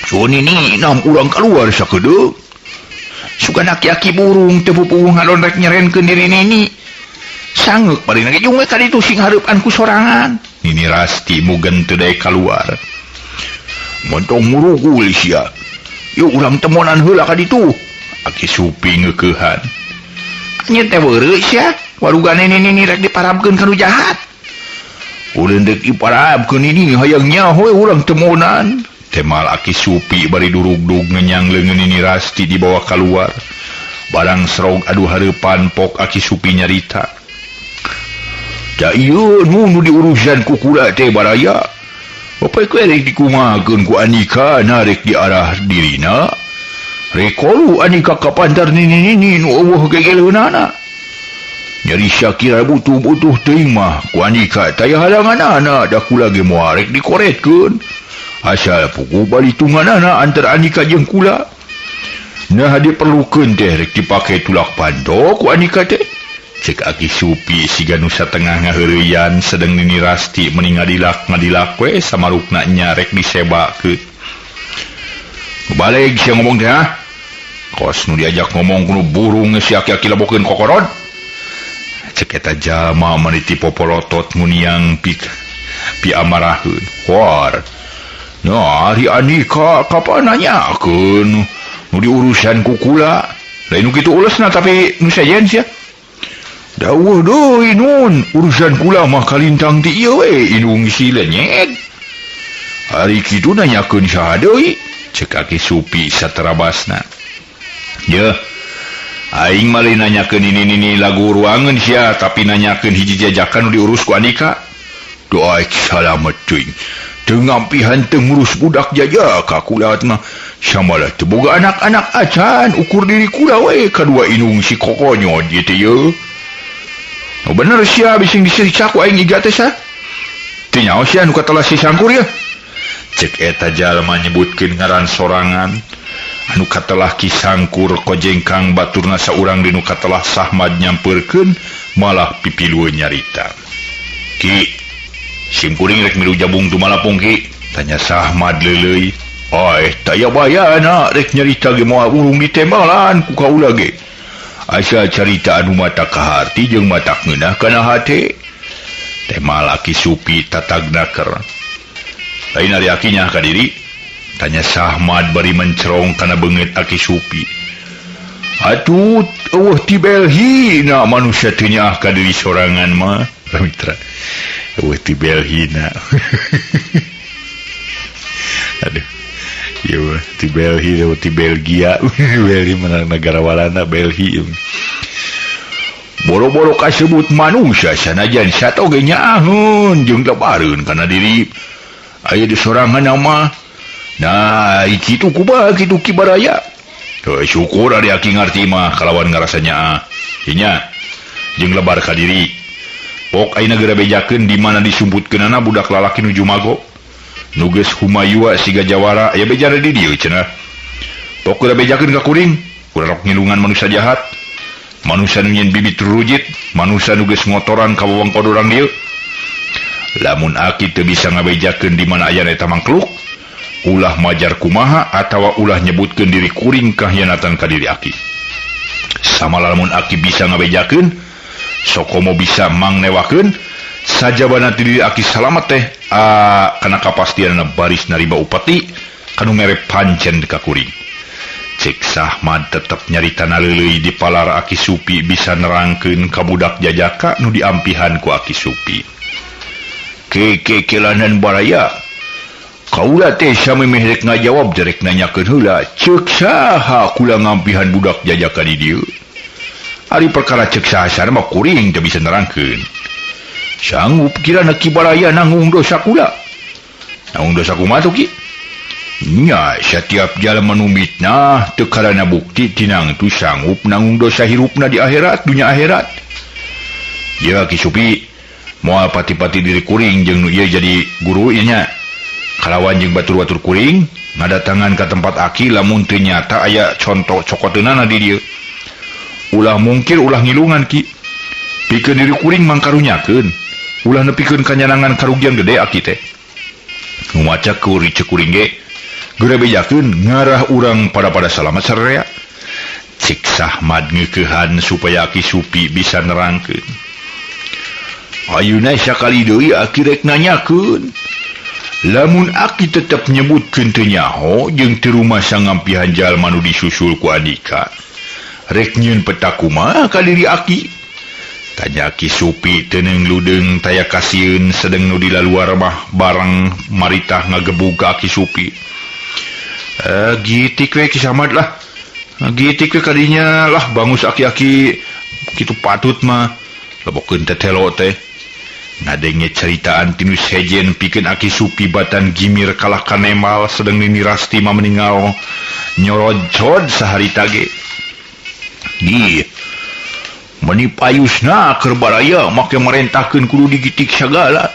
A: So Nini nam urang keluar sakedeuk. Sugan aki-aki burung teu pupuh ngalon rek nyerenkeun diri Nini. Sangeuk bari nage jeung we ka ditu sing hareupan ku sorangan. Nini Rasti mugen teu dae keluar. Montong murugul sia. Yuk urang temonan heula ka ditu. Aki Supi ngeukehan. Nya teh beureu sia, warugane Nini rek diparabkeun kanu jahat. Ulun dek diparabkeun Nini hayang nyaho urang temonan. Temal Aki Supi bari durug-dug ngenyang leungeun Nini Rasti dibawa keluar. Barang serog adu hareupan pok Aki Supi nyarita. Da ieu nu diurusan ku kula teh baraya. Apa ku rek dikumakeun ku Anika narek di arah dirina. Rekolu Anika ka pantar nini nu eueuh gegeleunana. Nyari Syakira butuh-butuh teuing mah ku Anika taya halanganana da kula ge moal rek dikoretkeun. Asal puguh balitunganana antar Anika jeung kula. Nah diperlukeun teh rek dipake tulak pandok ku Anika teh. Cek Aki Supi siga nu satengah ngaheureuyan sedeng Nini Rasti meni ngadilak we samarukna nyarek disebakeun. Balik sia ngomong teh ha. Kos nu diajak ngomong kudu burung si aki-aki labokeun kokoron. Cek eta jalma meniti popolotot muniang pi amarahkeun. War. Nah, ari Anika kapan nanyakeun nu diurusan ku kula. Lain nu kitu ulesna tapi nu sajen sia. Dawuh deui nun, urusan kula mah kalintang ti ieu we indung si lenyet. Ari kitu nanyakeun saha deui? Cek Aki Supi saterabasna. Ya, aing malih nanyakeun ini lagu ruangan sia, tapi nanyakeun hiji jajakan nu diurus ku Anika. Doa salamet teuing. Teu ngampihan teu ngurus budak jajaka kula mah. Samalah teu boga anak-anak acan ukur diri kula we kadua indung si kokonyo ieu teh yeuh. Oh bener sia bising disericak ku aing iga teh sa. Teu nyaho sia nu katelah si sangkur ya. Cek eta jalma nyebutkeun ngaran sorangan. Anu katelah Ki Sangkur kojengkang baturna saurang dinu katelah Sahmad nyampeurkeun malah pipilueun nyarita. Ki, sim kuring rek milu jabung tu malapung Ki. Tanya Sahmad leuleuy. Taya bayana rek nyarita ge moal urung ditembalan ku kaula ge. Asa carita anu mata kaharti jeung mata ngeunah kana hate. Tema Aki Supi tatagnaker. Lain ari Aki nya ka diri. Tanya Sahmad bari mencerong kana beungeut Aki Supi. Atuh eueuh ti belhi na manusia teu nyaah ka diri sorangan mah. Mitra. Eueuh ti belhi na. Aduh. Iya, ti Belhi, ti Belgia, Belhi mana negara walana Belhi. Boro-boro kasebut manusia sanajan satu ge nyaahun jeung lebareun kana diri. Aya di sorangan nama. Nah, kitu kumaha kitu kibaraya. Syukur ari Aki ngarti mah kalawan ngarasa nyaah. Nya jeung lebar ka diri. Pok ayeuna geura bejakeun di mana disumputkeunana budak lalaki nuju mago. Nuges Humayua siga Jawara aya bejana di dieu cenah. Pok udah bejakeun ka kuring, urang ngilungan manusia jahat. Manusia nu nyen bibit rujit, manusia nuges ngotoran ka wewengkon urang dieu. Lamun Aki teu bisa ngabejakeun di mana aya eta mangkluk, ulah majar kumaha atawa ulah nyebutkeun diri kuring kahianatan ka diri Aki. Samala lamun Aki bisa ngabejakeun, sok komo bisa mangnewakeun sajabana diri Aki salamet teh kana kapastianna baris narima upati kanu mere pancen ka kuring. Cek Sahmad tetep nyaritana leuleuy di palar Aki Supi bisa nerangkeun ka budak jajaka nu diampihan ku Aki Supi. Kelanan baraya kaula teh samemeh rek ngajawab jerek nanyakeun heula ceuk saha kula ngampihan budak jajaka di dieu. Ari perkara ceuk saha mah kuring teu bisa nerangkeun. Sanggup kirana kibaraya nanggung dosa kula. Nanggung dosa kumaha Ki? Nya setiap jalma nu mitnah teu karana bukti tinang tu sanggup nanggung dosa hirupna di akhirat dunya akhirat. Ya Ki Supi moal pati-pati diri kuring jeung nu ieu jadi guru ieu nya. Kalawan jeung batur-batur kuring ngadatangan ka tempat Aki lamun teu nyata aya contoh cokoteunana di dieu. Ulah mungkir ulah ngilungan Ki. Pikeun diri kuring mangkarunyakeun. Ulah nepikeun kanyanangan karugian gede Aki teh. Ngumaca kuring cek kuring ge geura bejakeun ngarah urang pada salamet sarerea. Cik Sahmad ngeukehan supaya Aki Supi bisa nerangkeun. Ayeuna sakali deui Aki rek nanyakeun. Lamun Aki tetep nyebutkeun teu nyaho jeung teu rumasa ngampihan jalma nu disusul ku Anika. Rek nyieun peta kumaha ka diri Aki. Tanya Ki Supi teuneng ludeng taya kasieun sedeng nu dilaluar mah barang maritah ngagebug ka Ki Supi. Gitik we Ki Samad lah. Gitik we kadinya lah bangus aki-aki kitu patut mah. Lebokeun tetelo teh. ngadenge ceritaan tinu sejen pikeun Aki Supi batan gimir kalah kanemal sedang Nini Rasti mah meninggal nyorojod saharita ge. Di meni payusna keur baraya make merentahkeun kudu digitik sagala.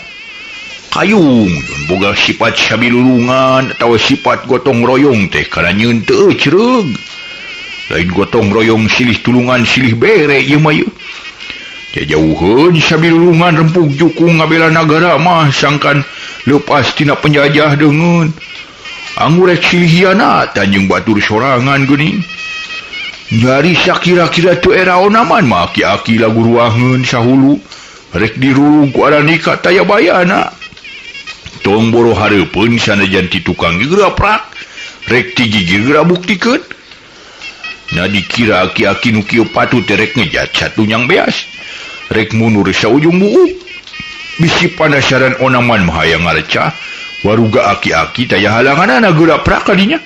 A: Kayung boga sifat sabilulungan atawa sifat gotong royong teh kana nyeun teu cereug. Lain gotong royong silih tulungan silih bere ieu mah ieu. Jauheun sabilulungan rempuk jukung ngabela nagara mah sangkan lepas tina penjajah deungeun. Anggur rek silih hianatan jeung batur sorangan geuning. Nyari sakira-kira tu era onaman mah aki-aki lagu ruangeun sahulu rek dirulung ku aranika Tayabayana. Tong boro hareupeun sanajan ti tukang geuraprak rek ti gigir geura buktikeun. Na dikira aki-aki nu kieu patut rek ngejat satunyang beas. Rek mundur saujung buuk. Bisi panasaran onaman mah hayang ngarecah waruga aki-aki taya halanganana geuraprak kadinya.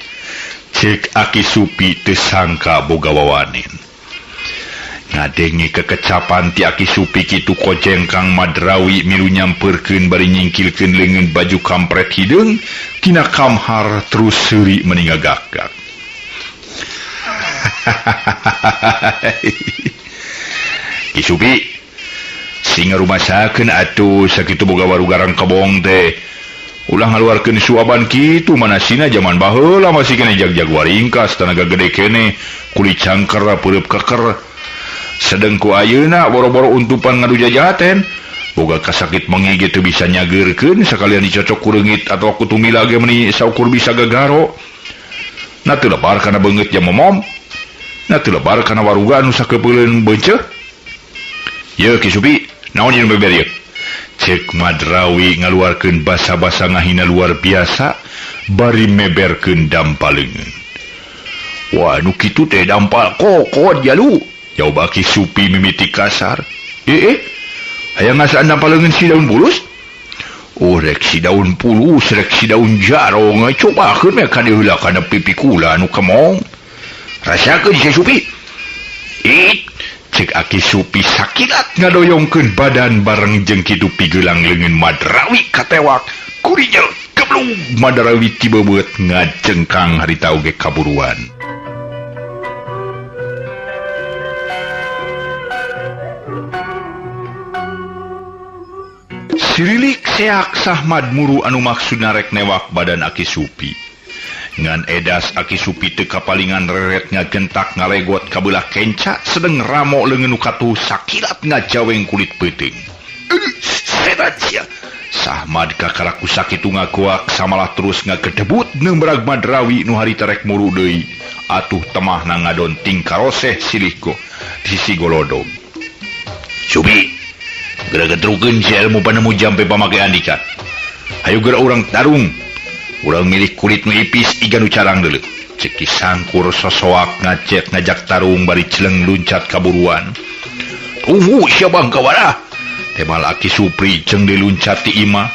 A: Cek Aki Supi teu sangka boga wawanen. Ngadenge kekecapan ti Aki Supi kitu kojeng Kang Madrawi milu nyamperkeun bari nyingkilkeun leungeun baju kampret hideung tina kamhar terus seuri meningagak-gak. Ki Supi sing ngarumasakeun atuh sakitu boga warugarang kebong teh. Ulah ngaluarkeun suaban kitu manasina zaman baheula masih kena jag-jag waringkas tenaga gede kene kulit cangker peureub keker. Sedeng ku ayeuna boro-boro untupan ngadu jajaten boga kasakit mengigi teu bisa nyageurkeun sakalian dicocok ku reungit atawa ku tumila ge meuni saukur bisa gagaro. Na teu lebar kana beungeut jam momom. Na teu lebar kana waruga anu sakeupeuleuan beunceuk. Ye Ki Supi, naon yang beber ieu? Cek Madrawi ngaluarkeun basa-basa ngahina luar biasa bari meberkeun dampal leungeun. Wah nu kitu teh dampal kokot jalu. Jawab Aki Supi mimiti kasar. Hayang ngasaan dampal leungeun si daun pulus? Oh rek si daun pulus rek si daun jarong cobakeun meh kana heula kana pipi kula anu kemong. Rasakeun si Supi. Cek Aki Supi sakilat ngadoyongkeun badan bareng jeung kitu pigelang leungeun Madrawi katewak kurijel keblung Madrawi tiba beut ngajengkang harita oge kaburuan. Sirilik seak Sahmad muru anu maksudna rek newak badan Aki Supi. Ngan edas Aki Supi teu kapalingan reret ngagentak ngalegot kabelah kenca sedeng ramo leungeun nu katuh sakilat ngajaweng kulit peuting. Serat sia. Sahmad kakaraku sakitu ngagoak samalah terus ngagedebut nembrag Madrawi nu harita rek muru deui. Atuh temahna ngadon tingkaroseh silihko di sisi golodog. Supi, geura getrukeun si ilmu panemu jampe pamake andika. Hayu geura urang tarung. Urang milih kulit nu ipis iga nu carang deuleu. Cek Ki Sangkur sosoak ngajak tarung bari celeng luncat kaburuan. Tunggu sia bangka wadah. Temal Aki Supri jeung diluncat ti imah.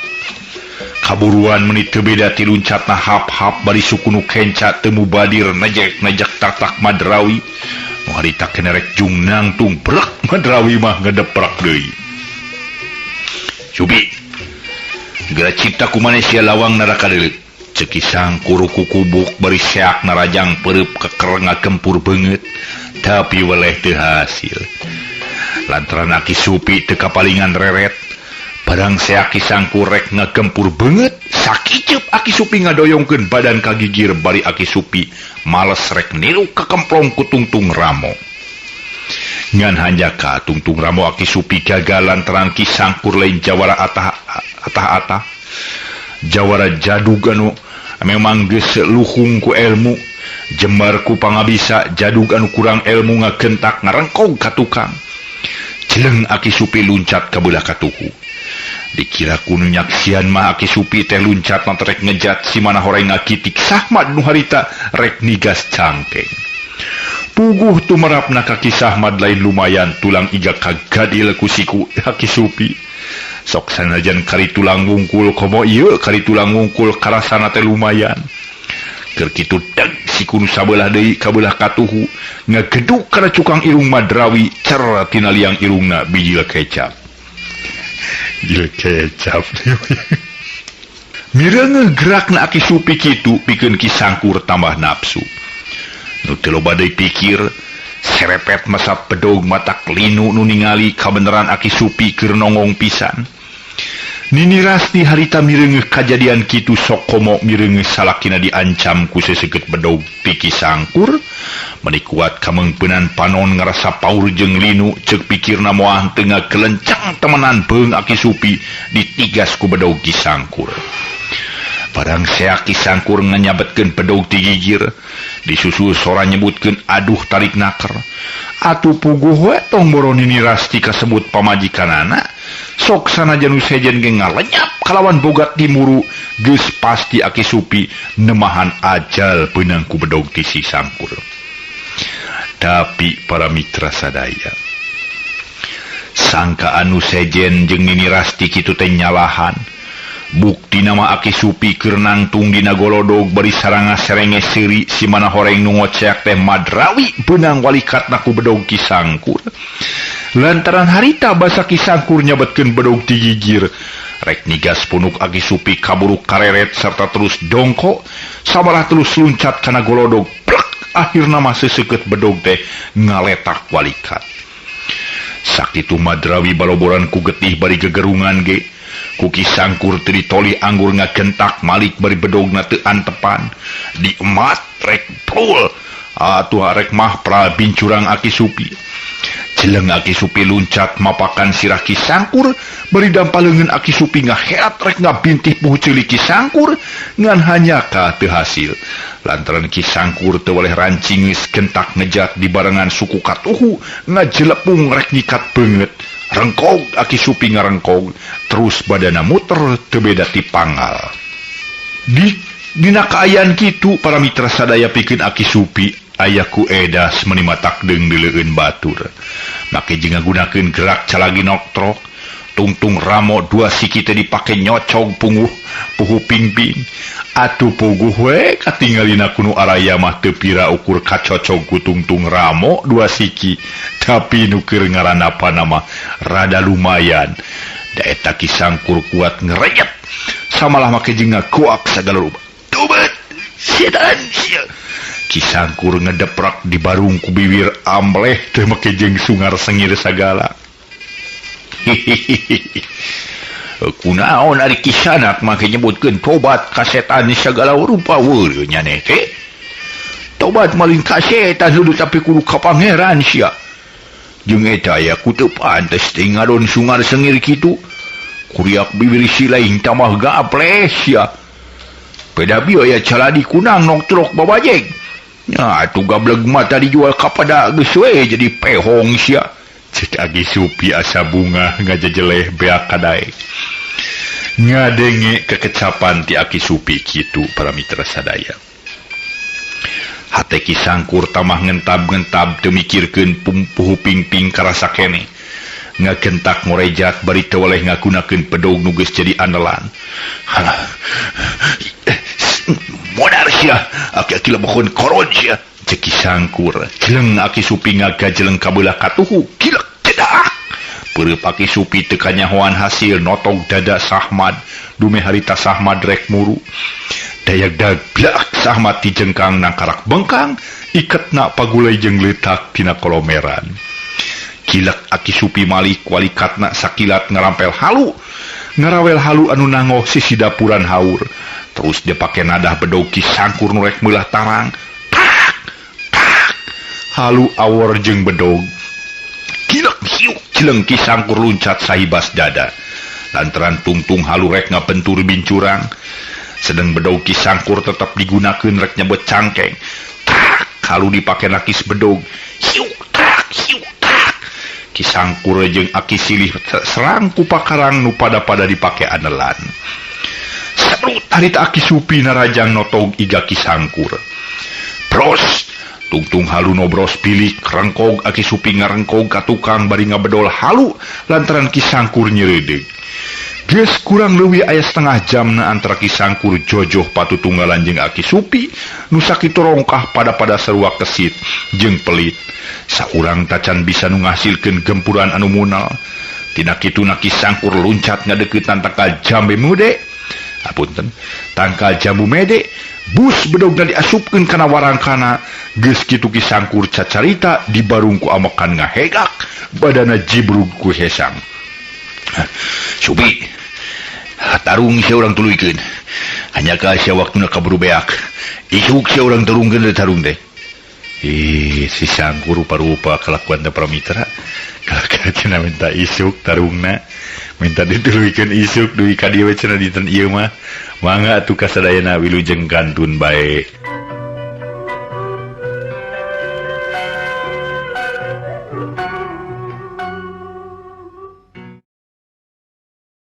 A: Kaburuan menit teu beda ti luncatna hap-hap bari suku nu kenca teu mubadir najak tatak Madrawi. Nu harita kena rek jung nangtung brek Madrawi mah ngedeprak deui. Supi. Geura cipta ku manusia lawang neraka deuleu. Cek Ki Sangkur kukubuk bari seak narajang peureub keker ngagempur beungeut tapi weleh teu hasil. Lantaran Aki Supi teu kapalingan reret barang seak Ki Sangkur rek ngagempur beungeut sakiceup Aki Supi ngadoyongkeun badan kagigir bari Aki Supi males rek niru kakemplong ku Tungtung Ramo. Ngan hanjaka Tungtung Ramo Aki Supi gagal lantaran Ki Sangkur lain jawara atah-atah jawara jadug anu memang geus luhung ku ilmu jembar ku pangabisa jadug anu kurang ilmu ngagentak ngarengkog ka tukang. Jeleng Aki Supi luncat ka beulah katuhu. Dikira kudu nyaksian mah Aki Supi teh luncat nanti ngejat si mana horeng ngakitik Sahmad nu harita rek nigas cangkeng. Puguh tumerapna ka Ki Sahmad lain lumayan tulang iga kagadil ku siku Aki Supi. Sok sanajan kari tulang wungkul komo ieu kari tulang wungkul karasana teh lumayan. Keur kitu deg siku nu sabelah deui ka beulah katuhu ngageduk kana cukang irung Madrawi cer tina liang irungna biji kecap. kecap. Mireng gerak na Aki Supi kitu pikeun Ki Sangkur tambah nafsu. Nu teu loba deui pikir, serepet masa pedog matak linu nu ningali kabeneran Aki Supi keur nongong pisan. Nini Rasti harita mireungeuh kajadian kitu sok komo mireungeuh salakina diancam ku seseukeut bedog ti Ki Sangkur, meuni kuat kamengpeunan panon ngarasa paur jeung linu ceuk pikirna moal teu ngakelencang temenan beung Aki Supi ditigas ku bedog Ki Sangkur. Padang seak Ki Sangkur nganyabetkeun bedog ti gigir, disusul sora nyebutkeun aduh tarik naker. Atuh puguh we tong boro Nini Rasti kasebut pamajikanana, sok sanajan sejen ge ngalenyap kalawan bogat timuru, geus pasti Aki Supi nemahan ajal beunang ku bedog ti si Sangkur. Tapi para mitra sadaya, sangka anu sejen jeung Nini Rasti kitu teh nyalahan. Bukti nama Aki Supi keur nangtung dina golodog bari saranga serenge seuri si mana horeng nu ngoceak teh Madrawi beunang walikatna ku bedog Ki Sangkur. Lantaran harita basa Ki Sangkur nyabetkeun bedog ti gigir, rek nigas punuk Aki Supi kaburu kareret sarta terus dongko sabaraha terus luncat kana golodog. Plak, akhirna mah seseukeut bedog teh ngaletak walikat. Sakitu Madrawi baloboran ku getih bari gegerungan ge. Ku Ki Sangkur teu ditoli anggur ngagentak malik bari bedogna teu antepan. Diemat rek plul. Atuh arek mah pra bincurang Aki Supi. Jeleng Aki Supi luncat mapakan sirah Ki Sangkur, bari dampaleungeun Aki Supi ngaherat rek ngabintih puhu ceulik Ki Sangkur ngan hanyaka teu hasil. Lantaran Ki Sangkur teu waleh rancing geus gentak ngejat di barengan suku katuhu ngajelepung rek nyikat beungeut. Rengkog Aki Supi ngarengkog, terus badana muter teu beda ti panggal. Dina kaayaan kitu para mitra sadaya pikeun Aki Supi aya ku edas meuni matak deung dileueun batur. Make jeung ngagunakeun gerak calagi noktrok, tungtung ramo dua siki teh dipake nyocog puhu pingping. Atuh puguh we katinggalina kuno araya mah teu pira ukur kacocog ku tungtung ramo dua siki, tapi nu keur ngaranapana mah rada lumayan. Da eta Ki Sangkur kuat ngereyep, samalah make jeung ngakuak sagala rupa. Tubet sedan sia. Ki Sangkur ngedeprak di barung ku bibir ambleh teh make jeung sungar sengir sagala. Kunaon ari kisanak make nyebutkeun tobat ka setan sagala rupa weureu nya teh. Tobat maling ka setan dudu tapi kudu ka pangeran sia. Jeung eta aya ku teu pantes teh ngadon sungar sengir kitu. Kuriak bibir si lain tamah gapleh sia. Peda bieu aya caladi kunang noktrok babajeng. Nya atuh gableg mata dijual ka pada geus we jadi pehong sia. Cek Aki Supi asa bunga ngajejeleh beak kadae. Ngadenge kekecapan ti Aki Supi kitu para mitra sadaya. Hate Ki Sangkur tamah ngentab-ngentab teu mikirkeun puhu pingping karasa keneh. Ngagentak ngorejat bari teu waleh ngagunakeun pedog nu geus jadi andelan. Modar sia, aki-aki lebohon koron sia. Cek Ki Sangkur, jeleng Aki Supi ngagajeleng kabelah katuhu, kilek cedak. Peureup Aki Supi teu kanyahoan hasil notog dada Sahmad, dume harita Sahmad rek muru. Dayak daglak Sahmad ti jengkang nangkarak bengkang, iketna pagulai jeung leutak tina kolomeran. Kilek Aki Supi malik walikatna sakilat ngarampel halu, ngarawel halu anu nangoh sisi dapuran haur. Terus dia pake nadah bedog Ki Sangkur nu rek meulah tarang. Halu awor jeung bedog. Kilek hiuk jeleng Ki Sangkur luncat sahibas dada. Lantaran tungtung halu rek ngabentur bincurang. Sedang bedog Ki Sangkur tetap digunakeun rek nyebut cangkeng. Tak, halu dipake nakis bedog. Hiuk tak, hiuk tak. Ki Sangkur jeung Aki silih serang ku pakarang nu pada-pada dipake andelan. Sabrut harita Aki Supi narajang notog iga Ki Sangkur. Pros, tungtung halu nobros pilik rengkog Aki Supi ngarengkog ka tukang bari ngabedol halu lantaran Ki Sangkur nyeredeg. Geus kurang leuwih aya setengah jamna antara Ki Sangkur jojoh patutunggalan jeung Aki Supi nu sakitu rongkah pada sarua kesit jeung pelit. Saurang tacan bisa nu ngasilkeun gempuran anu munal. Tina kitu Ki Sangkur loncat ngadeukeutan tangkal jambe mude. Apunten, tangkal jambu mede bus bedogna diasupkeun kana warangkana. Geus kitu Ki Sangkur cacarita dibarung ku amekan ngahegak, badana jibrug ku hesang. Subi, tarung sia urang tuluykeun. Hanya ka sia waktuna kaburu beak. Isuk sia urang turungkeun dari tarung teh. Si Sangkur rupa-rupa kelakuan da pramitra. Kalakana minta isuk tarungna. Minta dituluykeun isuk duwi ka dieu cenah dinten ieu mah. Mangga atuh kasadayana wilujeng gantun bae.